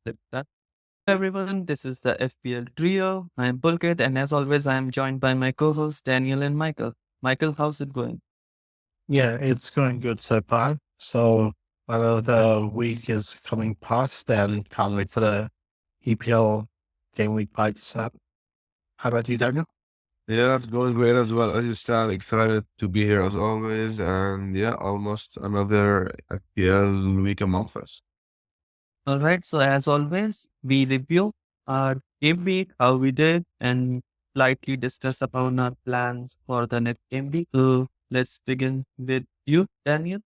Hello everyone, this is the FPL trio. I am Pulkit, and as always, I am joined by my co-hosts Daniel and Michael. Michael, how's it going? Yeah, it's going good so far. So I know the week is coming past and can't wait for the EPL game week bikes up. How about you, Daniel? Yeah, it's going great as well. As you said, excited to be here as always. And yeah, almost another FPL week amongst us. All right, so as always, we review our game week, how we did, and slightly discuss about our plans for the next game week. So let's begin with you, Daniel.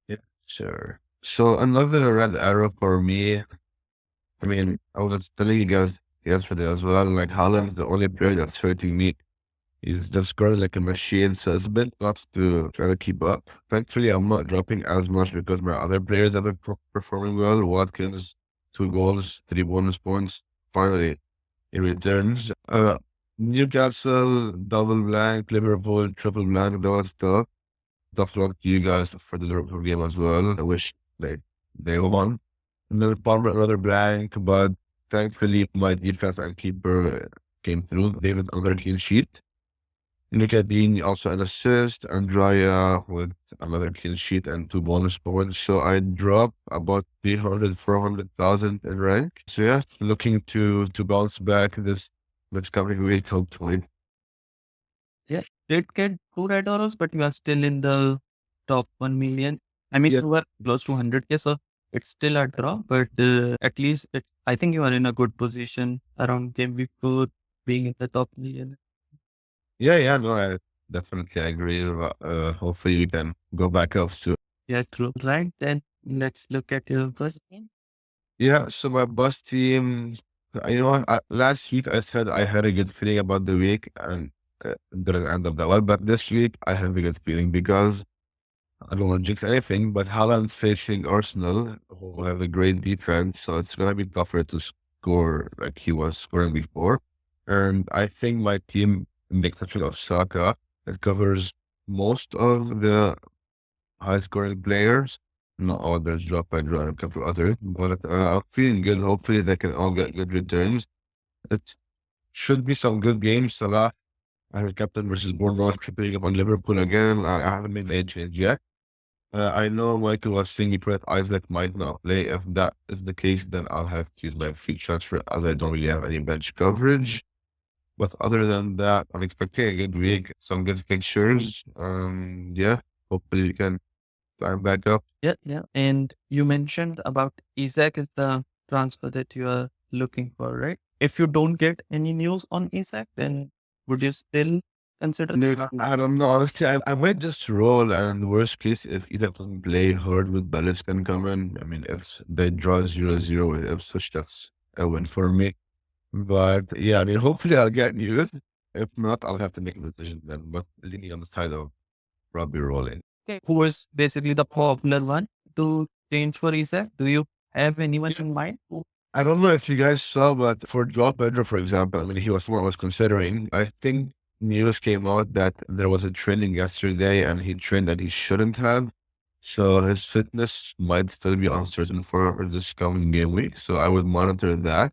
Yeah, sure. So another red arrow for me. I mean, I was telling you guys yesterday as well, like Haaland is the only player that's hurting me. He's just scoring like a machine, so it's a bit tough to try to keep up. Thankfully, I'm not dropping as much because my other players have been performing well. Watkins, 2 goals, 3 bonus points. Finally, he returns. Newcastle, double blank, Liverpool, triple blank. That was tough. Tough luck to you guys for the Liverpool game as well. I wish they won. And then Palmer, another blank, but thankfully my defense and keeper came through. David, another clean sheet. Nicodine also an assist, Andrea with another clean sheet and 2 bonus points. So I dropped about 300, 400,000 in rank. So yeah, looking to bounce back this coming week, hopefully. Yeah, did get two red arrows, but you are still in the top 1 million. I mean, Yeah, you were close to 100k, so it's still a draw, but at least I think you are in a good position around game week 4 being in the top million. yeah, no, I definitely agree. Hopefully you can go back up soon. Yeah, true. Right, then let's look at your first game. Yeah, so my bus team, you know, last week I said I had a good feeling about the week and it didn't end up that well. But this week I have a good feeling because I don't want to jinx anything, but Haaland facing Arsenal, who have a great defense, so it's gonna be tougher to score like he was scoring before. And I think my team, in the exception of Saka, it covers most of the high scoring players. Not all, there's drop by drop and a couple others, but I'm feeling good. Hopefully, they can all get good returns. It should be some good games. Salah, I have captain versus Bournemouth, tripping up on Liverpool again. I haven't made any change yet. I know Michael was saying he put Isaac might not play. If that is the case, then I'll have to use my free transfer as I don't really have any bench coverage. But other than that, I'm expecting a good week, some good fixtures. Yeah, hopefully we can climb back up. Yeah, yeah. And you mentioned about Isaac is the transfer that you are looking for, right? If you don't get any news on Isaac, then would you still consider? No, I don't know. Honestly, I might just roll. And worst case, if Ethan doesn't play, Herd with Bellis can come in. I mean, if they draw 0-0 with Ipswich, that's a win for me. But yeah, I mean, hopefully I'll get news. If not, I'll have to make a decision then. But leaning on the side of probably rolling. Okay. Who is basically the popular one to change for Isaac? Do you have anyone in mind? I don't know if you guys saw, but for Joe Pedro, for example, I mean, he was one I was considering. I think news came out that there was a training yesterday and he trained that he shouldn't have. So his fitness might still be uncertain for this coming game week. So I would monitor that.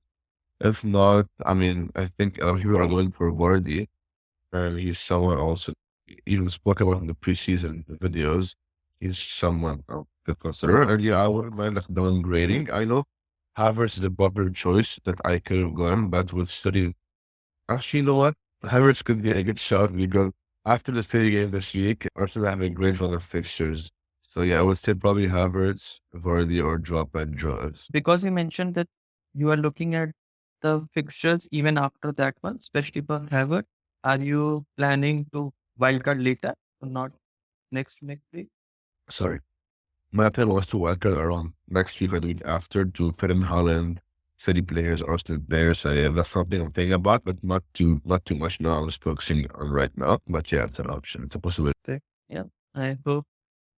If not, I mean, I think people are going for Vardy, and he's someone also even spoke about in the preseason videos. He's someone to consider. And yeah, I wouldn't mind like downgrading. I know Havertz is a popular choice that I could have gone, but with study, actually, you know what? Havertz could be a good shot because after the City game this week, Arsenal have a great run of fixtures. So yeah, I would say probably Havertz, Vardy, or drop and draws. Because you mentioned that you are looking at the fixtures even after that one, especially for Harvard. Are you planning to wildcard later or not next week? Sorry. My plan was to wildcard around next week or the week after to fit in Holland, City players, Arsenal players. So yeah, that's something I'm thinking about, but not too much now. I'm just focusing on right now. But yeah, it's an option. It's a possibility. Okay. Yeah. I hope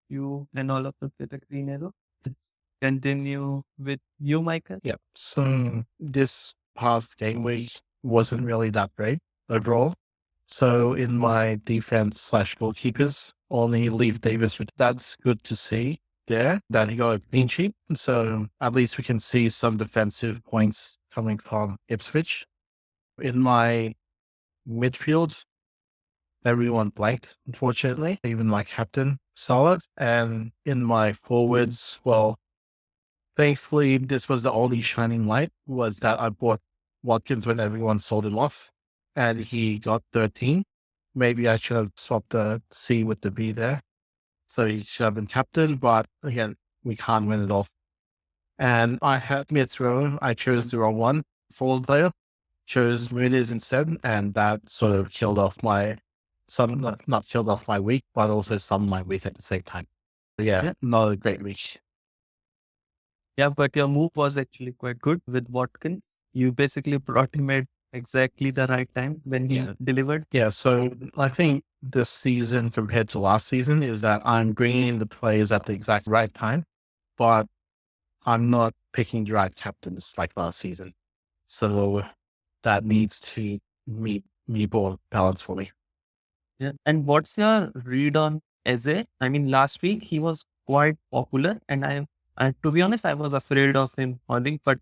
you and all of us get a green arrow. Let's continue with you, Michael. Yeah. So this past game week wasn't really that great overall. So in my defense slash goalkeepers, only leave Davis. That's good to see. there that he got a clean sheet. So at least we can see some defensive points coming from Ipswich. In my midfield, everyone blanked, unfortunately, even my captain, Salah. And in my forwards, well, thankfully, this was the only shining light, was that I bought Watkins when everyone sold him off and he got 13. Maybe I should have swapped the C with the B there. So he should have been captain, but again, we can't win it off. And I had mid-throw, I chose the wrong one, forward player, chose Muniz instead, and that sort of killed off my, not killed off my week, but also summed my week at the same time. But yeah, not a great week. Yeah, but your move was actually quite good with Watkins. You basically brought him at exactly the right time when he delivered. Yeah, so I think this season compared to last season is that I'm bringing in the players at the exact right time, but I'm not picking the right captains like last season. So that needs to meet more balance for me. Yeah. And what's your read on Eze? I mean, last week he was quite popular, and I to be honest, I was afraid of him falling, but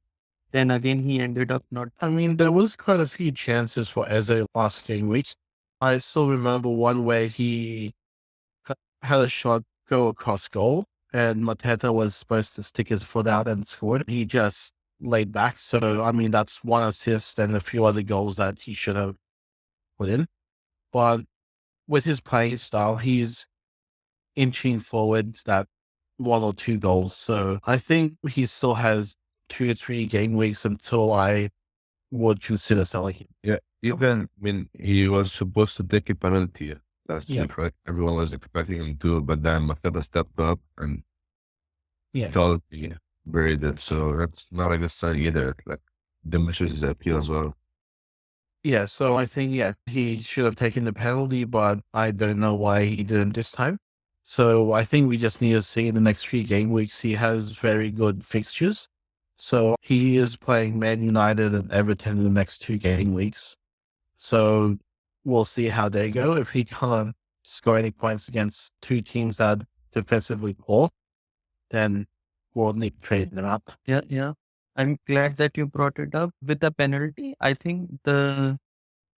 then again, he ended up not. I mean, there was quite a few chances for Eze last game weeks. I still remember one where he had a shot go across goal and Mateta was supposed to stick his foot out and scored. He just laid back. So, I mean, that's one assist and a few other goals that he should have put in. But with his playing style, he's inching forward that 1 or 2 goals. So I think he still has 2 or 3 game weeks until I would consider selling him. Yeah, even, I mean, he was supposed to take a penalty last week, right? Everyone was expecting him to, but then Mateta stepped up and felt buried it. So that's not a good sign either. Like, diminishes his appeal as well. Yeah, so I think, he should have taken the penalty, but I don't know why he didn't this time. So I think we just need to see in the next 3 game weeks. He has very good fixtures. So he is playing Man United and Everton in the next 2 game weeks. So we'll see how they go. If he can't score any points against 2 teams that are defensively poor, then we'll need to trade them up. Yeah. I'm glad that you brought it up with the penalty. I think the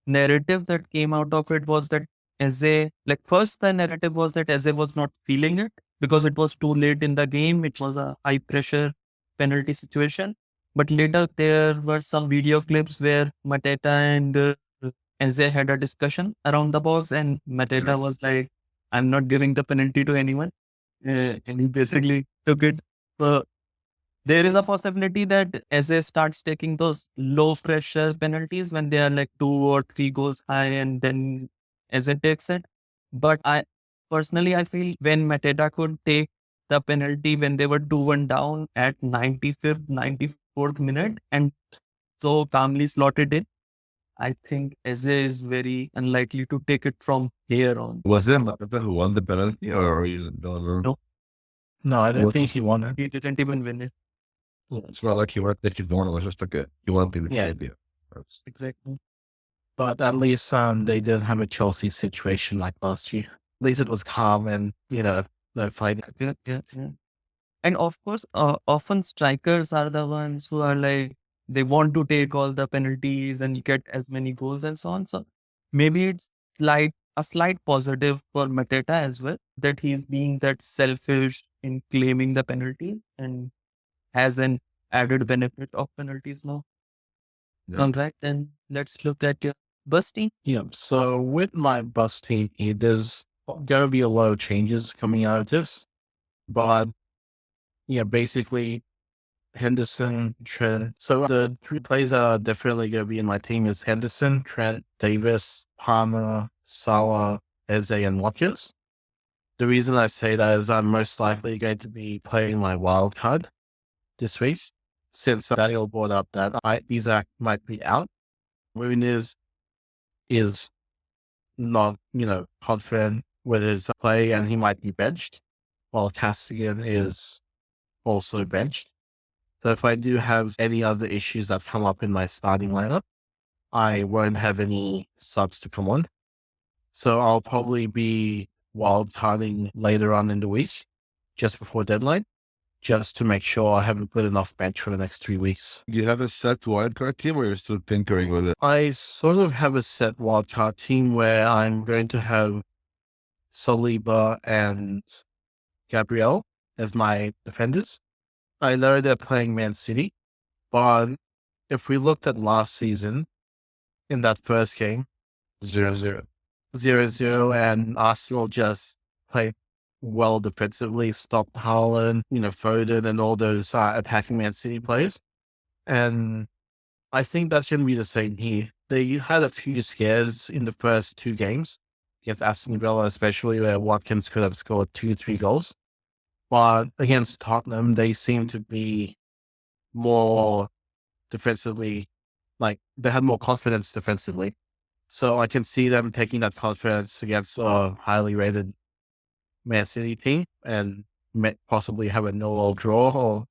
narrative that came out of it was that Eze, like first the narrative was that Eze was not feeling it because it was too late in the game. It was a high pressure penalty situation. But later there were some video clips where Mateta and Eze had a discussion around the box and Mateta was like, I'm not giving the penalty to anyone. And he basically took it. So there is a possibility that Eze starts taking those low pressure penalties when they are like 2 or 3 goals high and then Eze takes it. But I personally, I feel when Mateta could take the penalty when they were 2-1 down at 95th, 94th minute and so calmly slotted in, I think Eze is very unlikely to take it from here on. Was it Mateta who won the penalty or you don't know? No, I don't think he won it. He didn't even win it. It's not like he wanted to take the one, it was just like he wanted to be the champion. That's Exactly. But at least they didn't have a Chelsea situation like last year. At least it was calm and, no fighting. Yeah. And of course, often strikers are the ones who are like, they want to take all the penalties and get as many goals and so on. So maybe it's like a slight positive for Mateta as well, that he's being that selfish in claiming the penalty and has an added benefit of penalties now. Yeah. All right, then let's look at your bus team. Yeah. So with my bus team, there's going to be a lot of changes coming out of this. But basically Henderson, Trent. So the 3 players that are definitely going to be in my team is Henderson, Trent, Davis, Palmer, Salah, Eze, and Watkins. The reason I say that is I'm most likely going to be playing my wildcard this week, since Daniel brought up that Isaac might be out. Muniz is not, confident with his play and he might be benched, while Castigan is also benched. So if I do have any other issues that come up in my starting lineup, I won't have any subs to come on. So I'll probably be wildcarding later on in the week, just before deadline, just to make sure I have a good enough bench for the next 3 weeks. Do you have a set wildcard team or you're still tinkering with it? I sort of have a set wildcard team where I'm going to have Saliba and Gabriel as my defenders. I know they're playing Man City, but if we looked at last season in that first game, 0-0. 0-0, and Arsenal just played well defensively, stopped Haaland, Foden and all those attacking Man City players. And I think that shouldn't be the same here. They had a few scares in the first 2 games against Aston Villa, especially where Watkins could have scored 2-3 goals. But against Tottenham, they seem to be more defensively, like they had more confidence defensively. So I can see them taking that confidence against a highly rated Man City team and possibly have a 0-0 draw or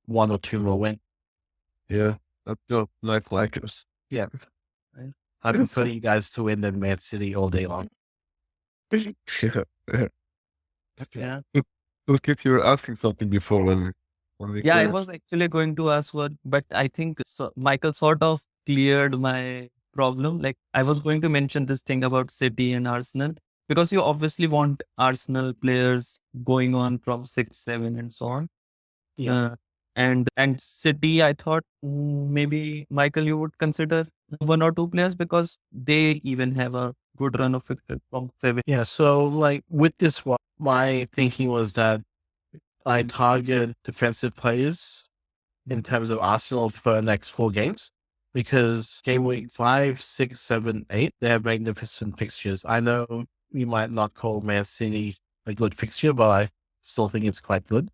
1 or 2 will win. Yeah, that's dope. Like it. Yeah. I've been telling you guys to win the Man City all day long. Yeah. Pulkit, you were asking something before when we Yeah, I closed. was actually going to ask what, but I think Michael sort of cleared my problem. Like I was going to mention this thing about City and Arsenal because you obviously want Arsenal players going on from 6, 7 and so on. Yeah. And City, I thought maybe Michael, you would consider 1 or 2 players because they even have a good run of fixtures from 7. Yeah. So like with this one, my thinking was that I target defensive players in terms of Arsenal for the next 4 games because game week 5, 6, 7, 8, they have magnificent fixtures. I know you might not call Man City a good fixture, but I still think it's quite good.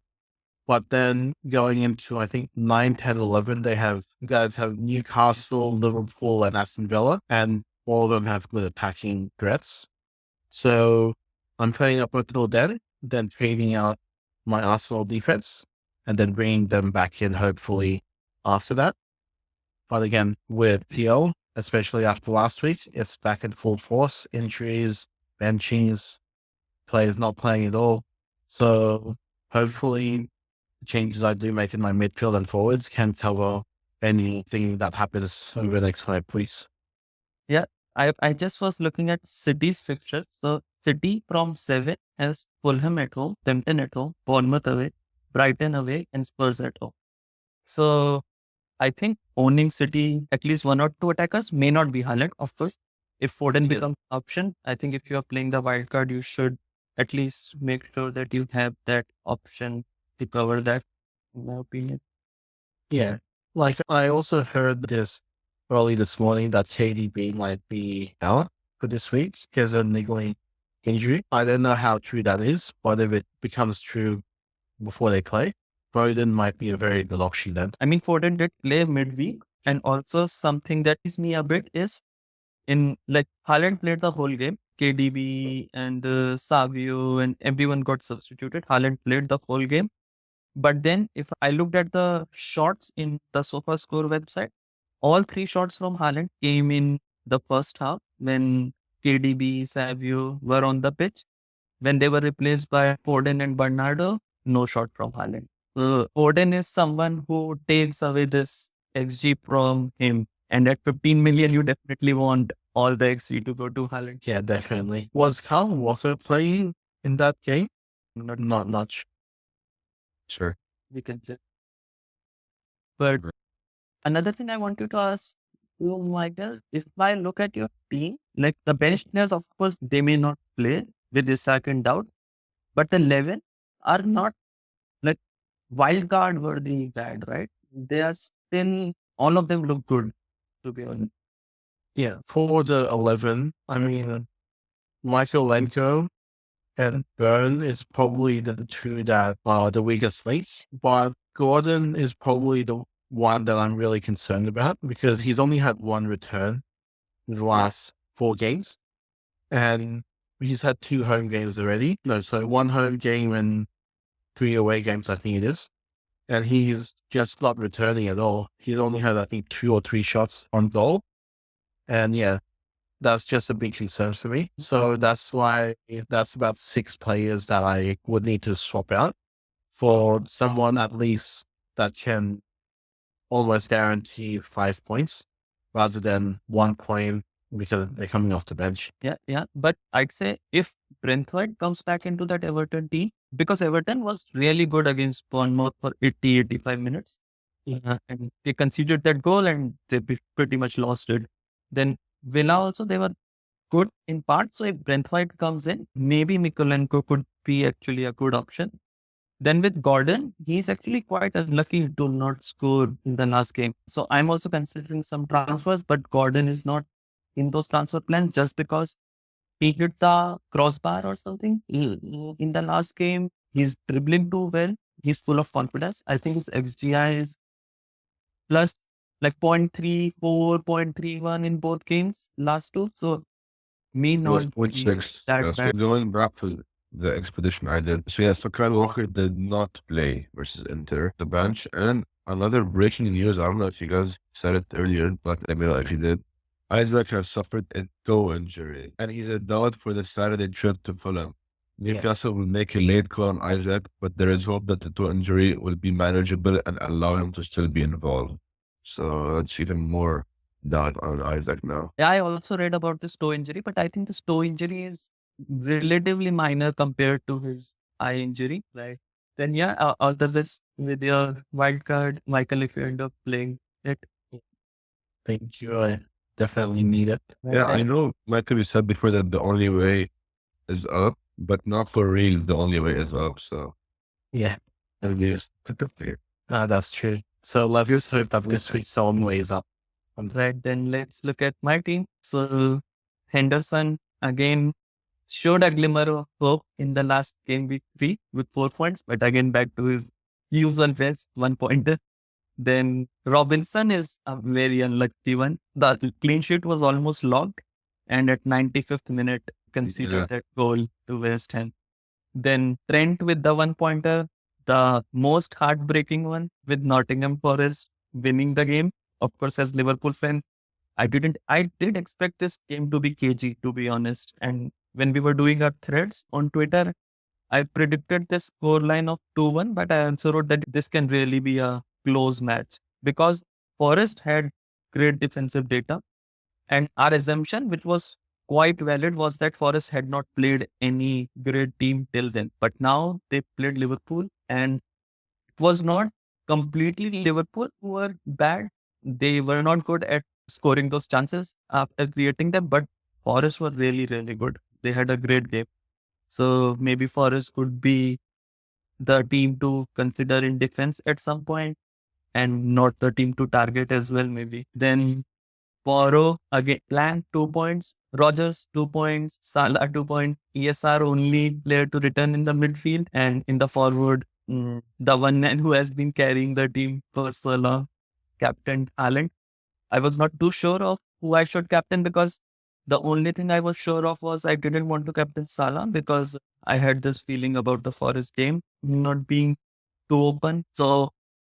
But then going into, I think 9, 10, 11, you guys have Newcastle, Liverpool and Aston Villa, and all of them have good attacking threats. So I'm playing up until then trading out my Arsenal defense and then bringing them back in hopefully after that. But again, with PL, especially after last week, it's back in full force, injuries, benchings, players not playing at all. So hopefully the changes I do make in my midfield and forwards can cover anything that happens over the next 5 weeks. Yeah, I just was looking at City's fixtures. So City from 7 has Fulham at home, Southampton at home, Bournemouth away, Brighton away, and Spurs at home. So I think owning City, at least 1 or 2 attackers, may not be Haaland, of course. If Foden becomes an option, I think if you are playing the wild card, you should at least make sure that you have that option to cover that, in my opinion. Yeah. Like I also heard this early this morning that KDB might be out for this week because of a niggling injury. I don't know how true that is, but if it becomes true before they play, Foden might be a very good option then. I mean, Foden did play midweek, and also something that is me a bit is in like Haaland played the whole game. KDB and Savio and everyone got substituted. Haaland played the whole game. But then if I looked at the shots in the SofaScore website, all 3 shots from Haaland came in the first half when KDB, Savio were on the pitch. When they were replaced by Foden and Bernardo, no shot from Haaland. Foden is someone who takes away this XG from him. And at 15 million, you definitely want all the XG to go to Haaland. Yeah, definitely. Was Kyle Walker playing in that game? Not much. Sure. We can check. But another thing I wanted to ask you, Michael, if I look at your team, like the bench players, of course, they may not play with Isak and doubt, but the 11 are not like wildcard worthy bad, right? They are still, all of them look good, to be honest. Yeah, for the 11, I mean, Michael Lenko and Byrne is probably the 2 that are the weakest links, but Gordon is probably the one that I'm really concerned about because he's only had 1 return in the last 4 games. And he's had 2 home games already. No, so 1 home game and 3 away games, I think it is. And he's just not returning at all. He's only had, I think, 2 or 3 shots on goal. And yeah, that's just a big concern for me. So that's why that's about 6 players that I would need to swap out. for someone at least that can almost guarantee 5 points rather than 1 point because they're coming off the bench. Yeah. But I'd say if Brentford comes back into that Everton team, because Everton was really good against Bournemouth for 80, 85 minutes. And they conceded that goal and they pretty much lost it. Then Villa also, they were good in part. So if Brentford comes in, maybe Mikolenko could be actually a good option. Then with Gordon, he's actually quite unlucky to not score in the last game. So I'm also considering some transfers, but Gordon is not in those transfer plans just because he hit the crossbar or something in the last game. He's dribbling too well. He's full of confidence. I think his XGI is plus like 0.34, 0.31 in both games, last two. So may It was not point be six. that So bad. going back to the expedition I did. So yeah, so Kyle Walker did not play versus Inter, the bench. And another breaking news, I don't know if you guys said it earlier, but I mean, like he did. Isaac has suffered a toe injury, and he's a doubt for the Saturday trip to Fulham. Newcastle will make a late call on Isaac, but there is hope that the toe injury will be manageable and allow him to still be involved. So that's even more doubt on Isaac now. Yeah, I also read about this toe injury, but I think this toe injury is relatively minor compared to his eye injury. Right. Then yeah, all the best with your wild card, Michael, if you end up playing it. Thank you. I definitely need it. Yeah, I know, Michael, you said before that the only way is up, but not for real. The only way is up. So Yeah, yes. that's true. So let's just hope that this week's own ways up. Right, then let's look at my team. So Henderson again showed a glimmer of hope in the last game week 3 with 4 points, but again back to his usual best 1 pointer. Then Robinson is a very unlucky one. The clean sheet was almost logged, and at 95th minute conceded that goal to West Ham. Then Trent with the 1 pointer, the most heartbreaking one with Nottingham Forest winning the game. Of course, as Liverpool fan, I did expect this game to be cagey, to be honest. And when we were doing our threads on Twitter, I predicted the scoreline of 2-1, but I also wrote that this can really be a close match because Forest had great defensive data. And our assumption, which was quite valid, was that Forest had not played any great team till then. But now they played Liverpool, and it was not completely Liverpool who were bad. They were not good at scoring those chances after creating them, but Forest were really, really good. They had a great game. So maybe Forest could be the team to consider in defense at some point and not the team to target as well, maybe. Then Poro again, Plant 2 points, Rogers 2 points, Salah 2 points, ESR only player to return in the midfield and in the forward, the one man who has been carrying the team for so long, Captain Haaland. I was not too sure of who I should captain because the only thing I was sure of was I didn't want to captain Salah because I had this feeling about the Forest game not being too open. So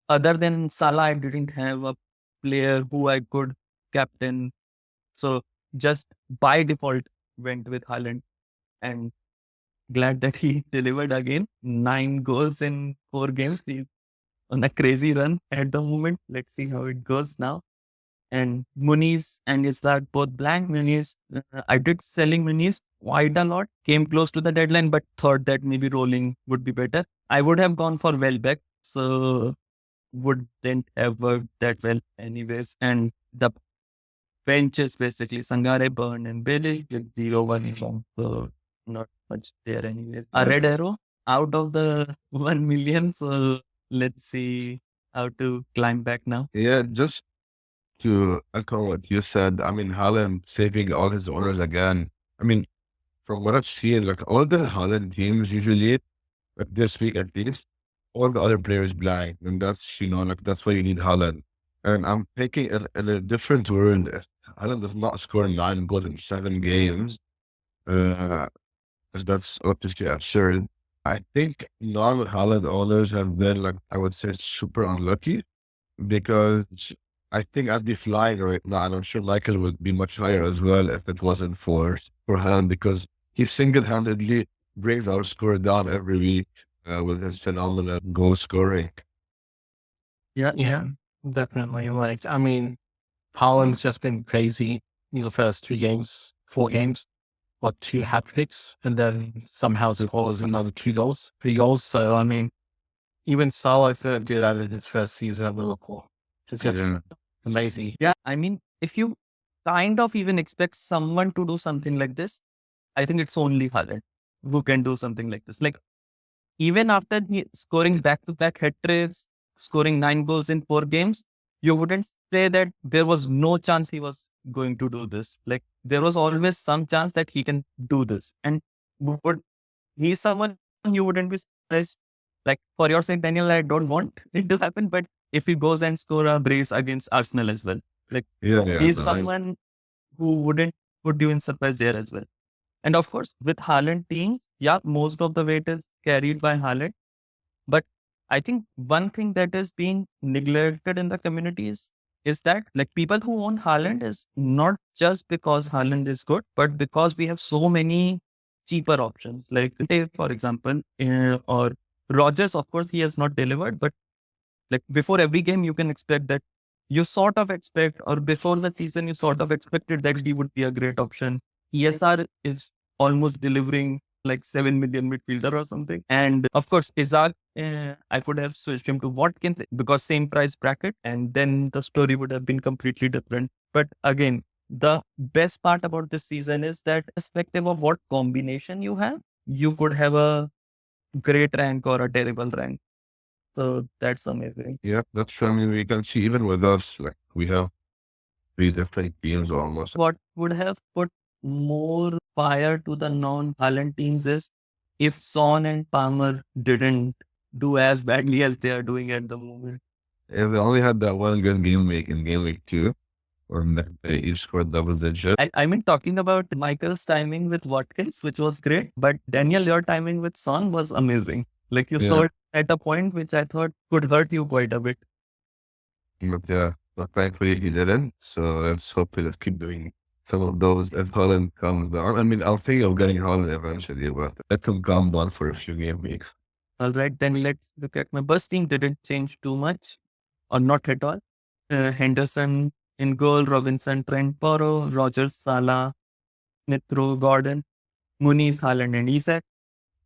other than Salah, I didn't have a player who I could captain. So just by default went with Haaland and glad that he delivered again. 9 goals in 4 games. He's on a crazy run at the moment. Let's see how it goes now. And Muniz and Isak both blank. Muniz, I did selling Muniz quite a lot. Came close to the deadline, but thought that maybe rolling would be better. I would have gone for Welbeck, so wouldn't have worked that well anyways. And the benches basically Sangare, Burn, and Bailey with 0-1 form, so not much there anyways. A red arrow out of the 1 million. So let's see how to climb back now. Yeah, just to echo what you said, I mean, Haaland saving all his owners again. I mean, from what I've seen, like all the Haaland teams usually, like this week at least, all the other players blank. And that's, like that's why you need Haaland. And I'm thinking in a different world, Haaland does not score 9 goals in 7 games. 'Cause that's obviously absurd. I think non-Haaland owners have been, like, I would say, super unlucky because I think I'd be flying right now, and I'm sure Michael would be much higher as well if it wasn't for Haaland because he single-handedly brings our score down every week. with his phenomenal goal scoring. Yeah, definitely. Like, I mean, Haaland's just been crazy in the first 3 games, 4 games, what, 2 hat-tricks, and then somehow scores another 2 goals, 3 goals. So, I mean, even Salah couldn't do that in his first season at Liverpool. It's just Yeah. amazing. Yeah, I mean, if you kind of even expect someone to do something like this, I think it's only Haaland who can do something like this. Like, even after he scoring back-to-back hat-tricks, scoring 9 goals in 4 games, you wouldn't say that there was no chance he was going to do this. Like, there was always some chance that he can do this. And would he's someone you wouldn't be surprised. Like, for your sake, Daniel, I don't want it to happen, but if he goes and score a brace against Arsenal as well, like, Yeah, he's nice. someone who wouldn't put you in surprise there as well. And of course, with Haaland teams, yeah, most of the weight is carried by Haaland. But I think one thing that is being neglected in the communities is that, like, people who own Haaland is not just because Haaland is good, but because we have so many cheaper options. Like, say, for example, or Rogers, of course, he has not delivered, but like before every game, you can expect that you sort of expect, or before the season, you sort of expected that he would be a great option. ESR is almost delivering like 7 million midfielder or something. And of course, Isaac, I could have switched him to Watkins because same price bracket, and then the story would have been completely different. But again, the best part about this season is that, irrespective of what combination you have, you could have a great rank or a terrible rank. So that's amazing. Yeah, that's true. I mean, we can see even with us, like we have 3 different teams almost. What would have put more fire to the non-Haaland teams is if Son and Palmer didn't do as badly as they are doing at the moment. If they only had that one good game week in game week 2, or they each scored double digit. I mean, talking about Michael's timing with Watkins, which was great, but Daniel, your timing with Son was amazing. Like, you saw Yeah, it at a point which I thought could hurt you quite a bit. but yeah, but thankfully he didn't. So let's hope let's keep doing some of those if Holland comes down. I mean, I'll think of getting Holland eventually, but let him calm down for a few game weeks. All right, then let's look at my bus team. Didn't change too much, or not at all. Henderson in goal, Robinson, Trent, Porro, Rogers, Salah, Nithro, Gordon, Muniz, Haaland, and Isak.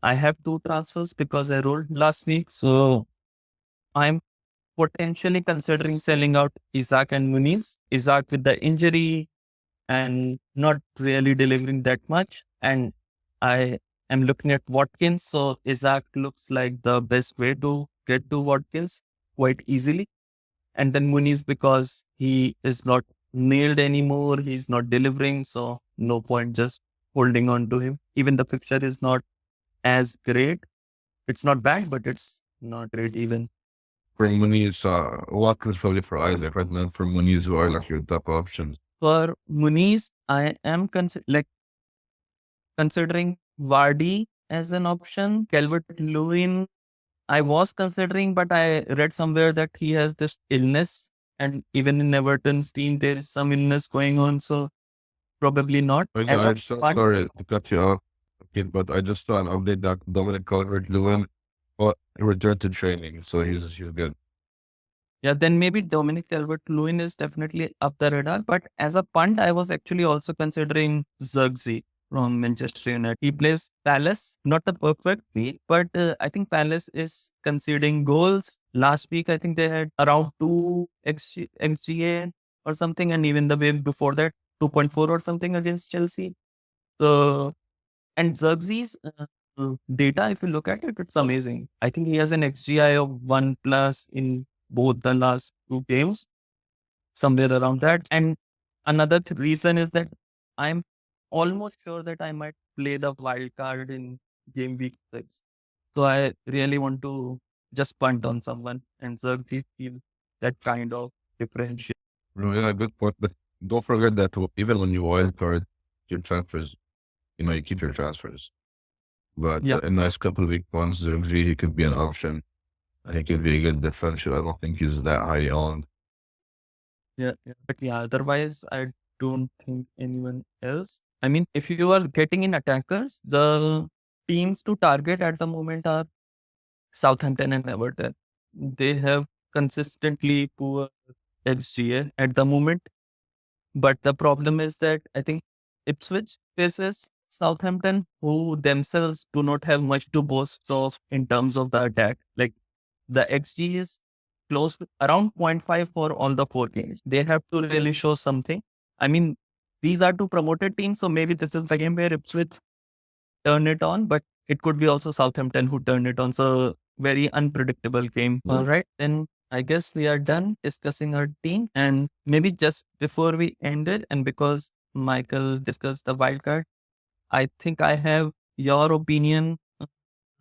I have 2 transfers because I rolled last week, so I'm potentially considering selling out Isaac and Muniz. Isaac with the injury and not really delivering that much, and I am looking at Watkins. So Isaac looks like the best way to get to Watkins quite easily. And then Muniz, because he is not nailed anymore, he's not delivering, so no point just holding on to him. Even the fixture is not as great. It's not bad, but it's not great even. For Muniz, Watkins probably for Isaac, right? Now for Muniz, who are like your top options. For Muniz, I am considering Vardy as an option. Calvert-Lewin, I was considering, but I read somewhere that he has this illness, and even in Everton's team, there is some illness going on. So probably not. But As yeah, I a saw, fun, sorry to cut you off, okay, but I just saw an update that Dominic Calvert-Lewin returned to training, so he's good. yeah, then maybe Dominic Calvert-Lewin is definitely up the radar. But as a punt, I was actually also considering Zirkzee from Manchester United. He plays Palace, not the perfect week, but I think Palace is conceding goals. Last week, I think they had around 2 XGA or something, and even the week before that, 2.4 or something against Chelsea. So, and Zirkzee's data, if you look at it, it's amazing. I think he has an XGI of 1 plus in both the last 2 games, somewhere around that. And another reason is that I'm almost sure that I might play the wild card in game week 6. So I really want to just punt on someone, and Zirkzee feel that kind of differential. Yeah, good point. But don't forget that even when you wildcard your transfers, you keep your transfers. But Yeah. a nice couple of week ones, Zirkzee, he could be an option. I think he'd be a good differential. I don't think he's that high owned. Yeah, yeah. But yeah, otherwise, I don't think anyone else. I mean, if you are getting in attackers, the teams to target at the moment are Southampton and Everton. They have consistently poor XGA at the moment. But the problem is that I think Ipswich faces Southampton, who themselves do not have much to boast of in terms of the attack. Like the XG is close to around 0.5 for all the 4 games. They have to really show something. I mean, these are two promoted teams, so maybe this is the game where Ipswich turn it on, but it could be also Southampton who turn it on. So very unpredictable game. All right, then I guess we are done discussing our team. And maybe just before we end it, and because Michael discussed the wild card, I think I have your opinion,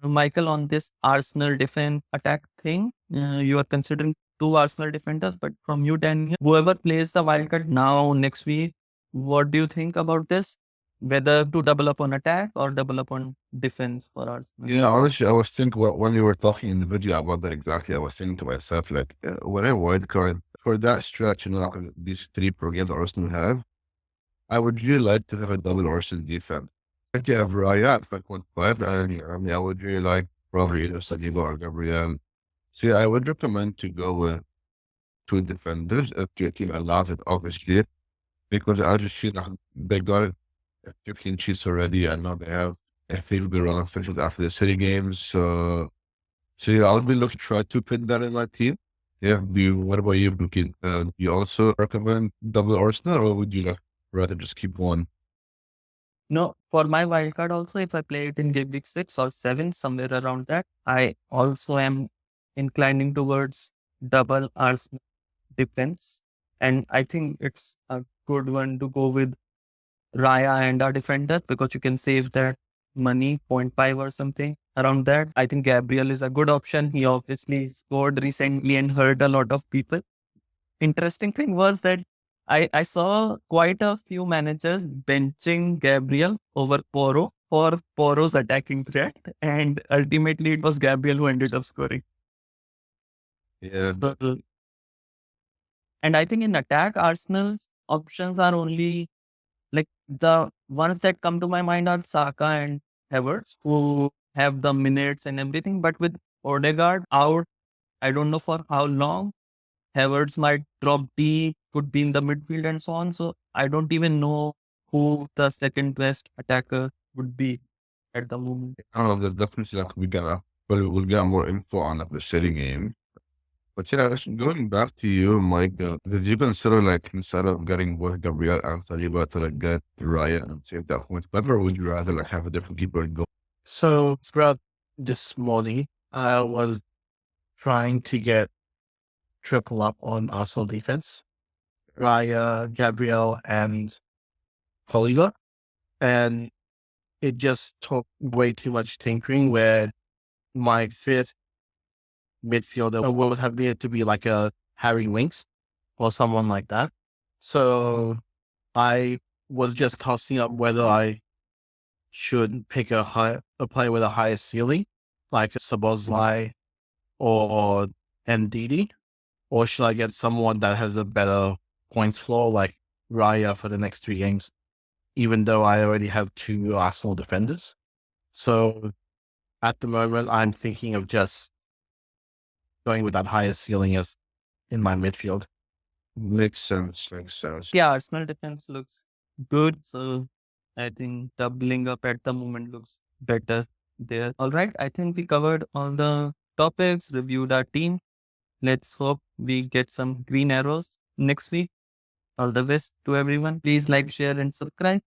Michael, on this Arsenal defense attack thing. You are considering two Arsenal defenders, but from you, Daniel, whoever plays the wild card now, next week, what do you think about this? Whether to double up on attack or double up on defense for Arsenal? Yeah, honestly, I was thinking when you were talking in the video about that exactly. I was thinking to myself, like, when I wild card for that stretch, like these 3 per game that Arsenal have, I would really like to have a double Arsenal defense. Like you have Raya at 5.5, and I mean, I would really like probably either Saliba or Gabriel. So yeah, I would recommend to go with 2 defenders if your team allows it, obviously, because I just feel like they got it 15 sheets already, and now they have a favorable run of fixtures after the City games. So yeah, I'll be looking to try to put that in my team. Yeah, what about you, Pulkit? Do you also recommend double Arsenal, or would you like rather just keep one? No, for my wildcard also, if I play it in Gameweek 6 or 7, somewhere around that, I also am inclining towards double Arsenal defense. And I think it's a good one to go with Raya and our defender because you can save that money, 0.5 or something around that. I think Gabriel is a good option. He obviously scored recently and hurt a lot of people. Interesting thing was that I saw quite a few managers benching Gabriel over Poro for Poro's attacking threat. And ultimately, it was Gabriel who ended up scoring. Yeah, So, and I think in attack, Arsenal's options are only like the ones that come to my mind are Saka and Havertz, who have the minutes and everything. But with Odegaard out, I don't know for how long. Havertz might drop deep, could be in the midfield and so on. So I don't even know who the second best attacker would be at the moment. I don't know. There's definitely like we'll get more info on like the City game. But yeah, actually, going back to you, Mike, did you consider like instead of getting both Gabriel and Saliba to like get Ryan and save that point, or would you rather like have a different keeper and go? So throughout this morning, I was trying to get triple up on Arsenal defense, Raya, Gabriel, and Poliga. And it just took way too much tinkering where my fifth midfielder would have needed to be like a Harry Winks or someone like that. So I was just tossing up whether I should pick a player with a higher ceiling, like Sabozlai or Ndidi, or should I get someone that has a better points floor like Raya for the next 3 games, even though I already have 2 Arsenal defenders. So at the moment, I'm thinking of just going with that higher ceiling as in my midfield. Makes sense. Makes sense. Yeah, Arsenal defense looks good. So I think doubling up at the moment looks better there. All right. I think we covered all the topics, reviewed our team. Let's hope we get some green arrows next week. All the best to everyone. Please like, share, and subscribe.